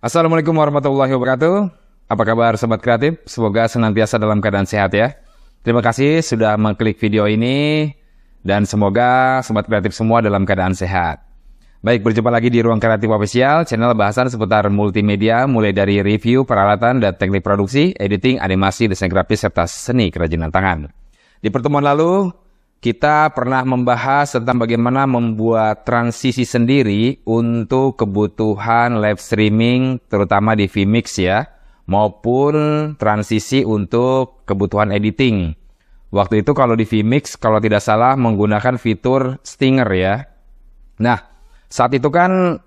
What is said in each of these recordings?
Assalamualaikum warahmatullahi wabarakatuh. Apa kabar Sobat Kreatif? Semoga senantiasa dalam keadaan sehat ya. Terima kasih sudah mengklik video ini dan semoga Sobat Kreatif semua dalam keadaan sehat. Baik, berjumpa lagi di Ruang Kreatif Official, channel bahasan seputar multimedia mulai dari review, peralatan, dan teknik produksi, editing, animasi, desain grafis, serta seni kerajinan tangan. Di pertemuan lalu, kita pernah membahas tentang bagaimana membuat transisi sendiri untuk kebutuhan live streaming, terutama di vMix ya, maupun transisi untuk kebutuhan editing. Waktu itu kalau di vMix, kalau tidak salah menggunakan fitur Stinger ya. Nah, saat itu kan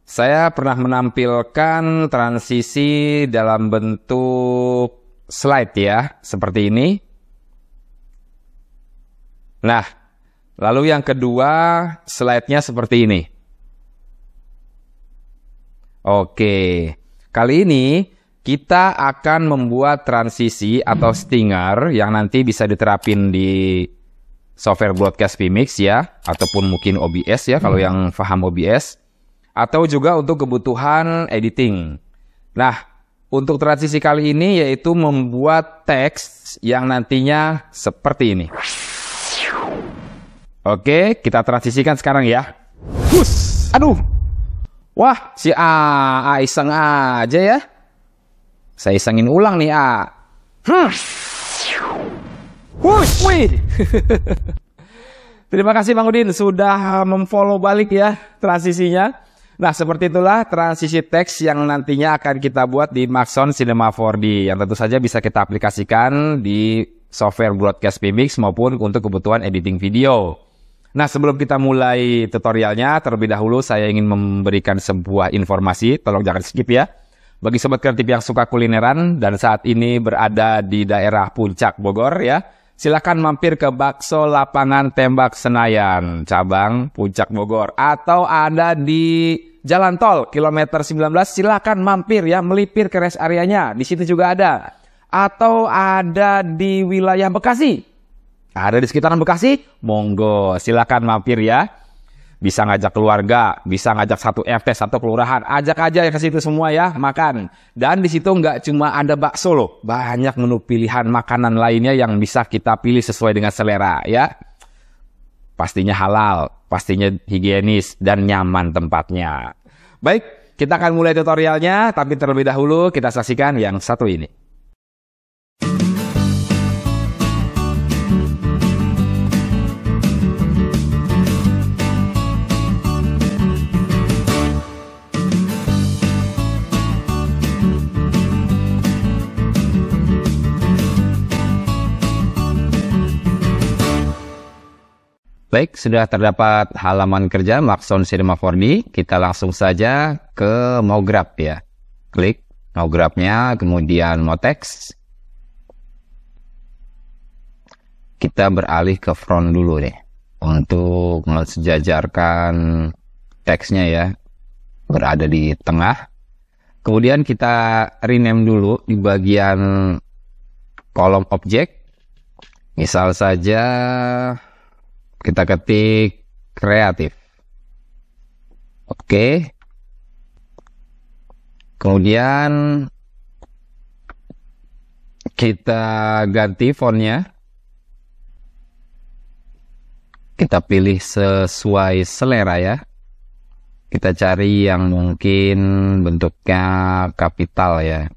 saya pernah menampilkan transisi dalam bentuk slide ya, seperti ini. Nah, lalu yang kedua, slide-nya seperti ini. Oke, kali ini kita akan membuat transisi atau stinger yang nanti bisa diterapin di software broadcast vMix ya, ataupun mungkin OBS ya, kalau yang paham OBS, atau juga untuk kebutuhan editing. Nah, untuk transisi kali ini yaitu membuat teks yang nantinya seperti ini. Oke, kita transisikan sekarang ya. Hus, aduh. Wah, si A iseng aja ya. Saya isengin ulang nih A. Hush, wih. Terima kasih Bang Udin sudah memfollow balik ya transisinya. Nah, seperti itulah transisi teks yang nantinya akan kita buat di Maxon Cinema 4D yang tentu saja bisa kita aplikasikan di software broadcast vMix maupun untuk kebutuhan editing video. Nah, sebelum kita mulai tutorialnya, terlebih dahulu saya ingin memberikan sebuah informasi, tolong jangan skip ya. Bagi Sobat Kreatif yang suka kulineran dan saat ini berada di daerah Puncak Bogor ya, silakan mampir ke Bakso Lapangan Tembak Senayan, cabang Puncak Bogor. Atau ada di Jalan Tol, kilometer 19, silakan mampir ya, melipir ke rest areanya, di situ juga ada. Atau ada di wilayah Bekasi, ada di sekitaran Bekasi, monggo silakan mampir ya. Bisa ngajak keluarga, bisa ngajak satu RT, satu kelurahan, ajak aja ya ke situ semua ya, makan. Dan di situ nggak cuma ada bakso loh, banyak menu pilihan makanan lainnya yang bisa kita pilih sesuai dengan selera ya. Pastinya halal, pastinya higienis dan nyaman tempatnya. Baik, kita akan mulai tutorialnya, tapi terlebih dahulu kita saksikan yang satu ini. Baik, sudah terdapat halaman kerja Maxon Cinema 4D. Kita langsung saja ke mau grab ya. Klik mau grabnya, kemudian mau teks. Kita beralih ke front dulu deh. Untuk mensejajarkan teksnya ya. Berada di tengah. Kemudian kita rename dulu di bagian kolom objek. Misal saja kita ketik kreatif. Oke. Kemudian kita ganti fontnya. Kita pilih sesuai selera ya. Kita cari yang mungkin bentuknya kapital ya.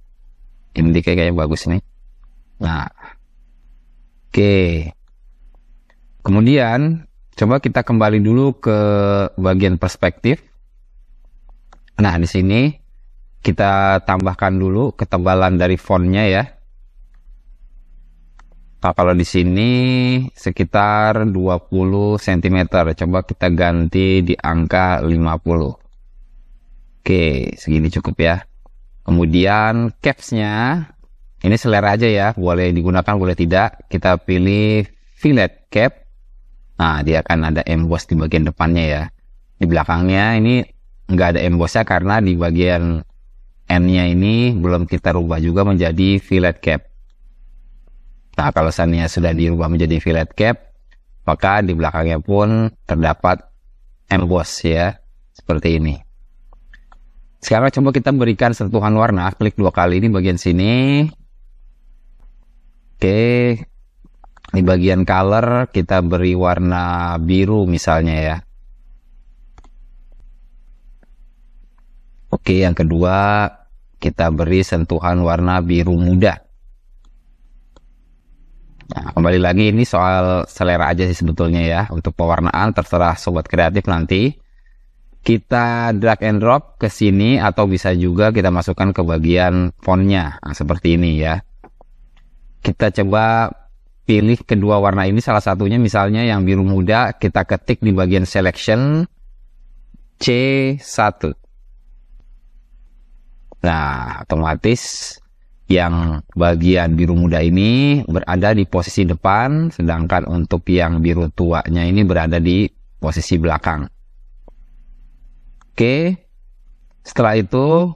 Ini kayaknya bagus nih. Nah. Oke. Kemudian, coba kita kembali dulu ke bagian perspektif. Nah, di sini kita tambahkan dulu ketebalan dari fontnya ya. Nah, kalau di sini sekitar 20 cm. Coba kita ganti di angka 50. Oke, segini cukup ya. Kemudian capsnya, ini selera aja ya. Boleh digunakan, boleh tidak. Kita pilih fillet cap. Nah, dia akan ada emboss di bagian depannya ya. Di belakangnya ini nggak ada embossnya karena di bagian N-nya ini belum kita rubah juga menjadi fillet cap. Nah, kalau seandainya sudah dirubah menjadi fillet cap, maka di belakangnya pun terdapat emboss ya, seperti ini. Sekarang coba kita berikan sentuhan warna, klik 2 kali di bagian sini. Oke, di bagian color kita beri warna biru misalnya ya. Oke, yang kedua kita beri sentuhan warna biru muda. Nah, kembali lagi ini soal selera aja sih sebetulnya ya. Untuk pewarnaan terserah sobat kreatif nanti. Kita drag and drop ke sini atau bisa juga kita masukkan ke bagian fontnya. Nah, seperti ini ya. Kita coba pilih kedua warna ini, salah satunya misalnya yang biru muda, kita ketik di bagian selection C1. Nah, otomatis yang bagian biru muda ini berada di posisi depan, sedangkan untuk yang biru tuanya ini berada di posisi belakang. Oke, setelah itu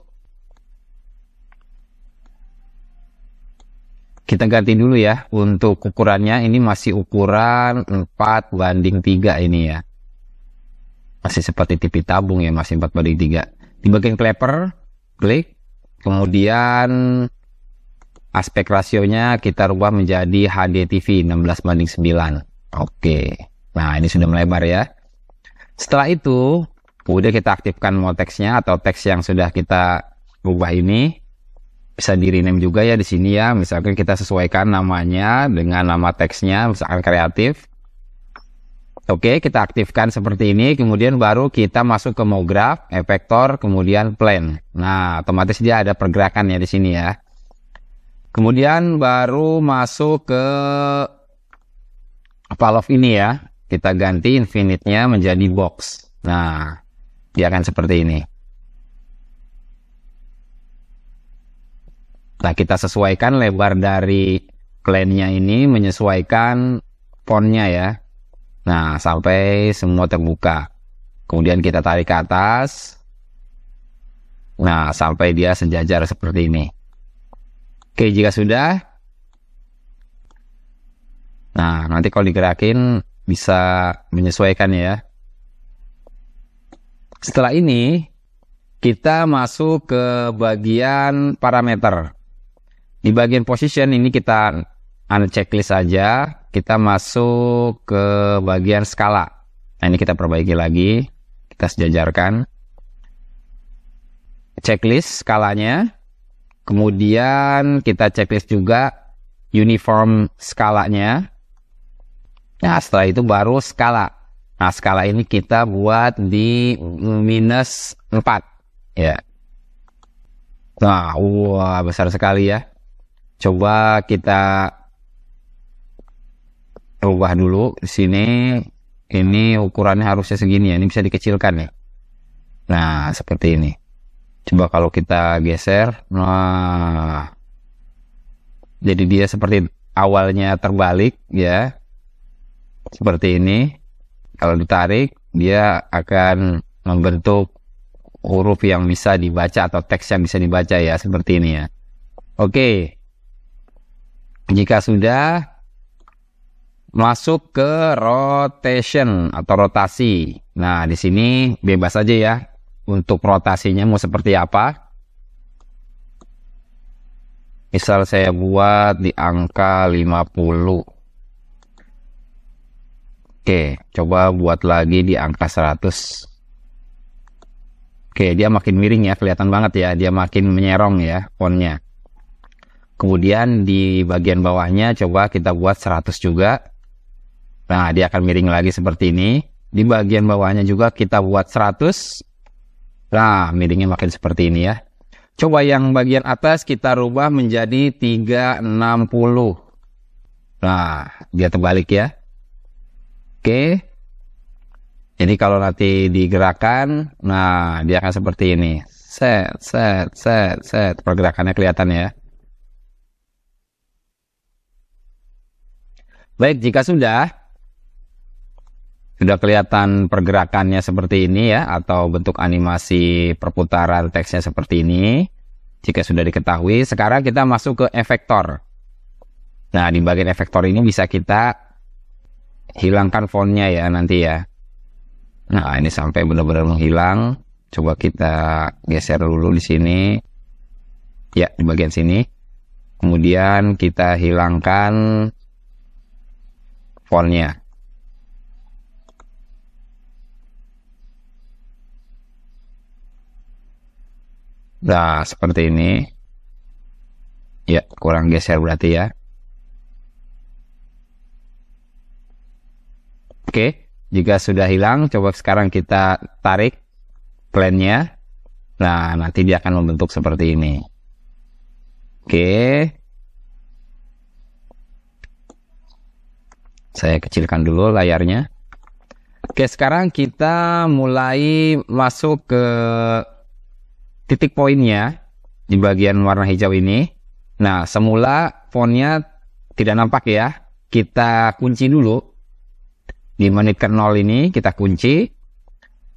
kita ganti dulu ya. Untuk ukurannya ini masih ukuran 4:3 ini ya. Masih seperti TV tabung ya, masih 4:3. Di bagian clapper, klik. Kemudian aspek rasionya kita rubah menjadi HDTV 16:9. Oke. Nah, ini sudah melebar ya. Setelah itu, kemudian kita aktifkan mode teksnya atau teks yang sudah kita rubah ini. Bisa di rename juga ya di sini ya. Misalkan kita sesuaikan namanya dengan nama teksnya, misalkan kreatif. Oke, kita aktifkan seperti ini, kemudian baru kita masuk ke MoGraph, efektor, kemudian plan. Nah, otomatis dia ada pergerakannya di sini ya. Kemudian baru masuk ke Valve ini ya. Kita ganti infinite-nya menjadi box. Nah, dia akan seperti ini. Nah, kita sesuaikan lebar dari plan-nya ini menyesuaikan font-nya ya. Nah, sampai semua terbuka. Kemudian kita tarik ke atas. Nah, sampai dia sejajar seperti ini. Oke, jika sudah. Nah, nanti kalau digerakin bisa menyesuaikan ya. Setelah ini, kita masuk ke bagian parameter. Di bagian position ini kita unchecklist saja. Kita masuk ke bagian skala. Nah, ini kita perbaiki lagi. Kita sejajarkan. Checklist skalanya. Kemudian kita checklist juga uniform skalanya. Nah, setelah itu baru skala. Nah, skala ini kita buat di -4. Ya. Nah, wah, besar sekali ya. Coba kita ubah dulu di sini. Ini ukurannya harusnya segini ya. Ini bisa dikecilkan ya. Nah, seperti ini. Coba kalau kita geser. Nah, jadi dia seperti awalnya terbalik ya. Seperti ini. Kalau ditarik, dia akan membentuk huruf yang bisa dibaca atau teks yang bisa dibaca ya. Seperti ini ya. Oke. Jika sudah, masuk ke rotation atau rotasi. Nah, di sini bebas aja ya. Untuk rotasinya mau seperti apa. Misal saya buat di angka 50. Oke, coba buat lagi di angka 100. Oke, dia makin miring ya, kelihatan banget ya. Dia makin menyerong ya fontnya. Kemudian di bagian bawahnya coba kita buat 100 juga. Nah, dia akan miring lagi seperti ini. Di bagian bawahnya juga kita buat 100. Nah, miringnya makin seperti ini ya. Coba yang bagian atas kita rubah menjadi 360. Nah, dia terbalik ya. Oke. Jadi kalau nanti digerakkan, nah dia akan seperti ini. Set. Pergerakannya kelihatan ya. Baik, jika sudah kelihatan pergerakannya seperti ini ya, atau bentuk animasi perputaran teksnya seperti ini. Jika sudah diketahui, sekarang kita masuk ke efektor. Nah, di bagian efektor ini bisa kita hilangkan fontnya ya nanti ya. Nah, ini sampai benar-benar menghilang. Coba kita geser dulu di sini. Ya, di bagian sini. Kemudian kita hilangkan fontnya. Nah, seperti ini. Ya, kurang geser berarti ya. Oke, jika sudah hilang, coba sekarang kita tarik plannya. Nah, nanti dia akan membentuk seperti ini. Oke. Saya kecilkan dulu layarnya. Oke, sekarang kita mulai masuk ke titik poinnya di bagian warna hijau ini. Nah, semula fontnya tidak nampak ya. Kita kunci dulu. Di menit ke-0 ini kita kunci.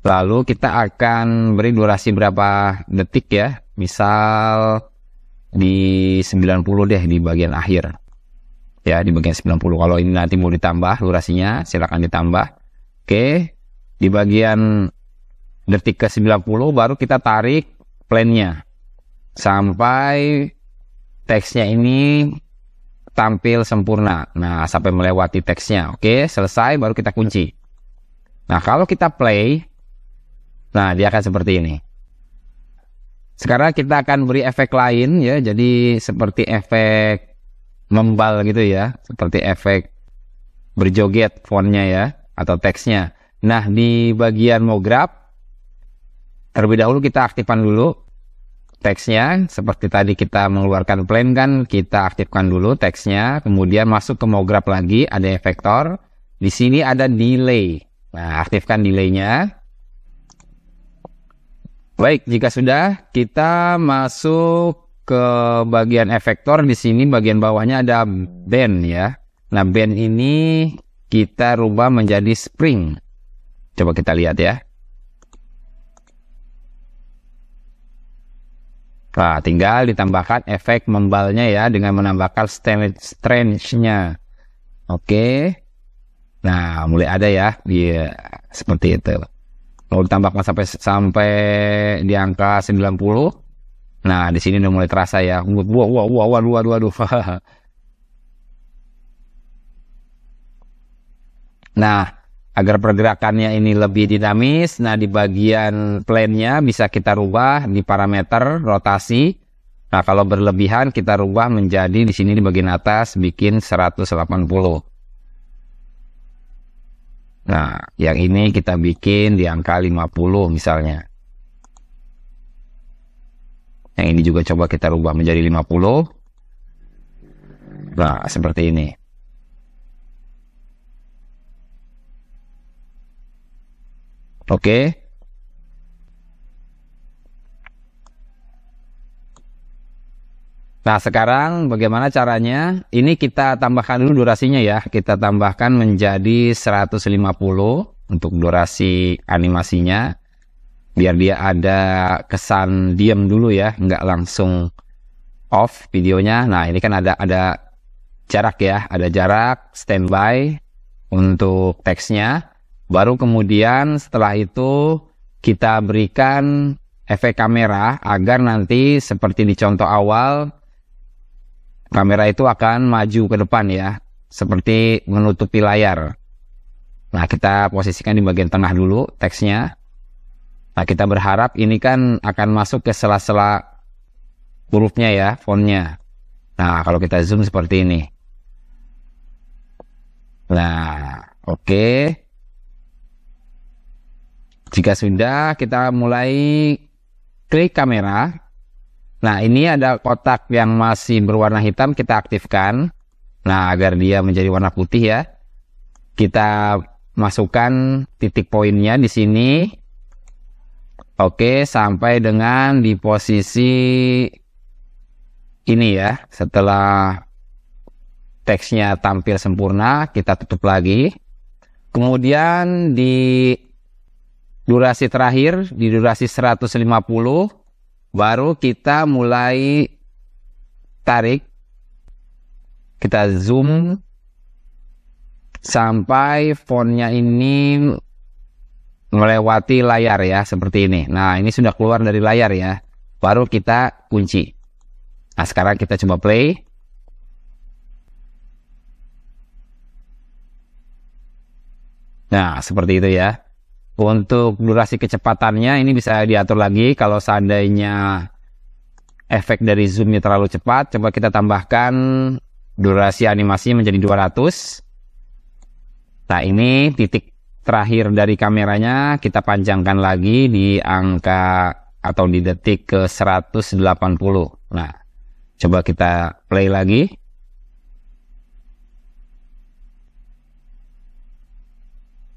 Lalu kita akan beri durasi berapa detik ya. Misal di 90 deh di bagian akhir. Ya, di bagian 90. Kalau ini nanti mau ditambah durasinya, silakan ditambah. Oke. Di bagian detik ke-90 baru kita tarik plannya sampai teksnya ini tampil sempurna. Nah, sampai melewati teksnya. Oke, selesai baru kita kunci. Nah, kalau kita play, nah dia akan seperti ini. Sekarang kita akan beri efek lain ya. Jadi seperti efek membal gitu ya. Seperti efek berjoget fontnya ya atau teksnya. Nah, di bagian mau grab terlebih dahulu kita aktifkan dulu teksnya. Seperti tadi kita mengeluarkan plan kan, kita aktifkan dulu teksnya. Kemudian masuk ke mau grab lagi, ada efektor. Di sini ada delay. Nah, aktifkan delaynya. Baik, jika sudah, kita masuk ke bagian efektor. Di sini bagian bawahnya ada band ya. Nah, band ini kita rubah menjadi spring. Coba kita lihat ya. Nah, tinggal ditambahkan efek membalnya ya dengan menambahkan strange-nya. Oke. Nah, mulai ada ya di seperti itu. Mau ditambahkan sampai di angka 90. Nah, di sini udah mulai terasa ya. Waduh. Nah, agar pergerakannya ini lebih dinamis, nah di bagian plannya bisa kita rubah di parameter rotasi. Nah, kalau berlebihan kita rubah menjadi di sini di bagian atas bikin 180. Nah, yang ini kita bikin di angka 50 misalnya. Yang ini juga coba kita rubah menjadi 50. Nah, seperti ini. Oke. Nah, sekarang bagaimana caranya? Ini kita tambahkan dulu durasinya ya. Kita tambahkan menjadi 150 untuk durasi animasinya. Biar dia ada kesan diam dulu ya, nggak langsung off videonya. Nah, ini kan ada jarak ya, ada jarak standby untuk teksnya. Baru kemudian setelah itu kita berikan efek kamera agar nanti seperti di contoh awal kamera itu akan maju ke depan ya, seperti menutupi layar. Nah, kita posisikan di bagian tengah dulu teksnya. Nah, kita berharap ini kan akan masuk ke sela-sela hurufnya ya, fontnya. Nah, kalau kita zoom seperti ini. Nah, oke. Jika sudah, kita mulai klik kamera. Nah, ini ada kotak yang masih berwarna hitam, kita aktifkan. Nah, agar dia menjadi warna putih ya. Kita masukkan titik poinnya di sini. Oke, sampai dengan di posisi ini ya. Setelah teksnya tampil sempurna, kita tutup lagi. Kemudian di durasi terakhir, di durasi 150, baru kita mulai tarik. Kita zoom sampai fontnya ini melewati layar ya, seperti ini. Nah, ini sudah keluar dari layar ya. Baru kita kunci. Nah, sekarang kita coba play. Nah, seperti itu ya. Untuk durasi kecepatannya ini bisa diatur lagi. Kalau seandainya efek dari zoomnya terlalu cepat, coba kita tambahkan durasi animasi menjadi 200. Nah, ini titik terakhir dari kameranya kita panjangkan lagi di angka atau di detik ke 180. Nah, coba kita play lagi.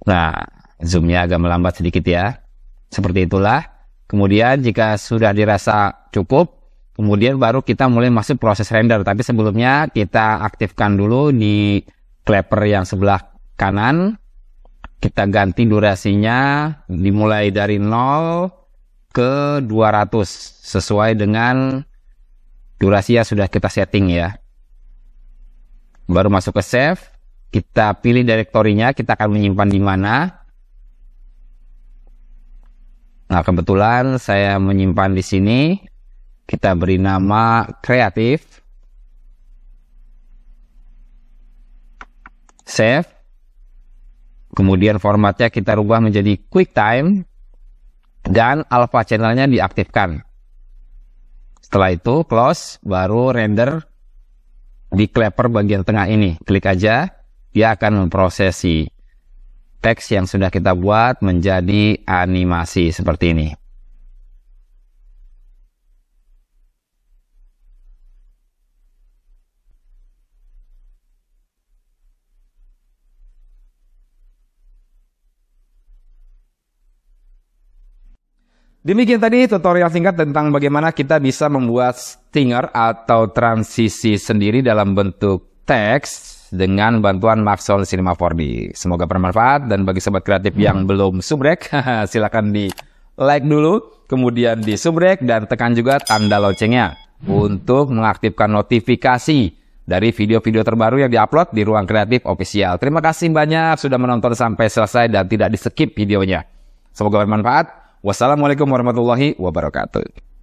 Nah, zoomnya agak melambat sedikit ya. Seperti itulah. Kemudian jika sudah dirasa cukup, kemudian baru kita mulai masuk proses render. Tapi sebelumnya kita aktifkan dulu di clapper yang sebelah kanan. Kita ganti durasinya dimulai dari 0 ke 200 sesuai dengan durasi yang sudah kita setting ya. Baru masuk ke save, kita pilih direktorinya, kita akan menyimpan di mana. Nah, kebetulan saya menyimpan di sini. Kita beri nama Creative. Save. Kemudian formatnya kita rubah menjadi QuickTime dan alpha channelnya diaktifkan. Setelah itu close, baru render di clapper bagian tengah ini. Klik aja, dia akan memprosesi teks yang sudah kita buat menjadi animasi seperti ini. Demikian tadi tutorial singkat tentang bagaimana kita bisa membuat stinger atau transisi sendiri dalam bentuk teks dengan bantuan Maxon Cinema 4D. Semoga bermanfaat, dan bagi sobat kreatif yang belum subrek, silakan di like dulu, kemudian di subrek dan tekan juga tanda loncengnya untuk mengaktifkan notifikasi dari video-video terbaru yang diupload di Ruang Kreatif Official. Terima kasih banyak sudah menonton sampai selesai dan tidak di skip videonya. Semoga bermanfaat. Wassalamualaikum warahmatullahi wabarakatuh.